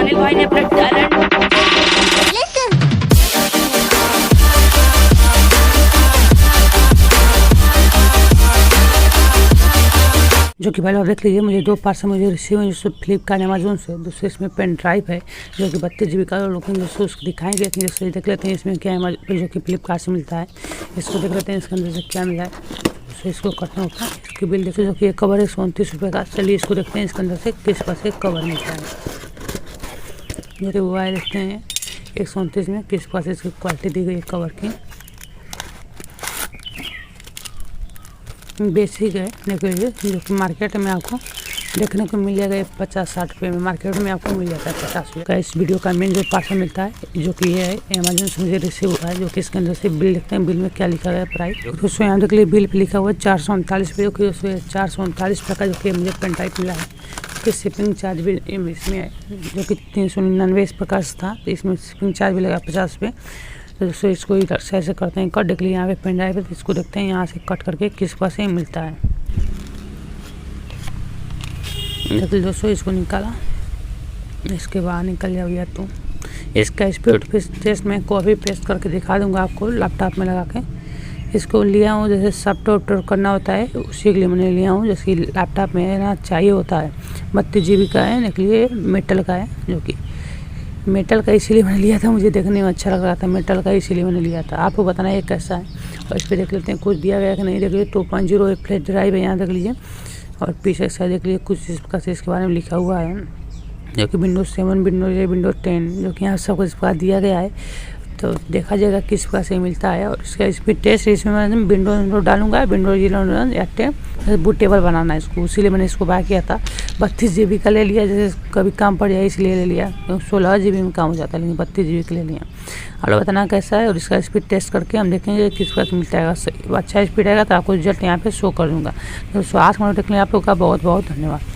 अनिल भाई ने अपना टैलेंट जो कि भाई लोग देख लीजिए, मुझे 2 पार्सल मुझे रिसीव हुए जिससे फ्लिपकार्ट अमेजोन से। दूसरे इसमें पेन ड्राइव है जो कि 32 GB का लोग जैसे उसको दिखाएंगे, जैसे देख लेते हैं इसमें क्या है जो कि फ्लिपकार्ट से मिलता है। इसको देख लेते हैं इसके अंदर से क्या मिला है। तो इसको करना होता है। इसकी बिल देखिए जो कि एक कवर है 129 रुपये का। चलिए इसको देखते हैं इसके अंदर से किस पास से कवर मिलता है। मेरे वो आए देखते हैं 129 में किस पास इसकी क्वालिटी दी गई है कवर की। बेसिक है देखिए, जो कि मार्केट में आपको देखने को मिल जाएगा 50-60 रुपये में। मार्केट में आपको मिल जाता है 50 रुपये का। इस वीडियो का मेन जो पार्सल मिलता है जो कि ये है अमेजोन से मुझे रिसीव हुआ है। जो कि इसके अंदर से बिल लिखते हैं, बिल में क्या लिखा गया है प्राइस। दोस्तों यहाँ देख लीजिए बिल पे लिखा हुआ है 439 रुपये, जो कि उसमें 439 रुपये का जो कि मुझे पेन ड्राइव मिला है। इसके शिपिंग चार्ज भी इसमें है जो कि 399 इस प्रकार से था। तो इसमें शिपिंग चार्ज भी लगा 50 रुपये। तो दोस्तों इसको ऐसे करते हैं कट। देख लीजिए यहाँ पे पेन ड्राइव है, तो इसको देखते हैं यहाँ से कट करके किस पास से मिलता है। देखिए दोस्तों इसको निकाला, इसके बाहर निकल जाएगा। तो इसका स्पीड टेस्ट में कॉपी पेस्ट करके दिखा दूंगा आपको लैपटॉप में लगा के। इसको लिया हूँ जैसे सॉफ्टवेयर करना होता है उसी के लिए मैंने लिया हूँ, जैसे लैपटॉप में ना चाहिए होता है। 32 GB का है, देख लीजिए मेटल का है। जो कि मेटल का इसीलिए मैंने लिया था, मुझे देखने में अच्छा लग रहा था मेटल का, इसीलिए मैंने लिया था। आपको बताना ये कैसा है। और इस पर देख लेते हैं कुछ दिया गया कि नहीं। देख लीजिए 2.0 फ्लैश ड्राइव है यहाँ देख लीजिए। और पीछे साइड देख लीजिए कुछ इस प्रकार से इसके बारे में लिखा हुआ है जो कि विंडोज 7, विंडोज 10 जो कि यहाँ सब कुछ इस प्रकार दिया गया है। तो देखा जाएगा किस प्रकार से मिलता है। और इसका स्पीड टेस्ट इसमें मैं विंडोज डालूंगा, विंडोज 11 या 10 बूटेबल बनाना है इसको, इसीलिए मैंने इसको बाय किया था। 32 GB का ले लिया, जैसे कभी काम पड़ जाए इसलिए ले लिया। 16 GB में काम हो जाता है, लेकिन 32 GB का ले लिया। और बताना कैसा है और इसका स्पीड टेस्ट करके हम देखेंगे किस प्रकार मिलता है। अच्छा स्पीड आएगा तो आपको रिजल्ट यहाँ पे शो कर दूँगा। तो आज देखने आप लोग का बहुत बहुत धन्यवाद।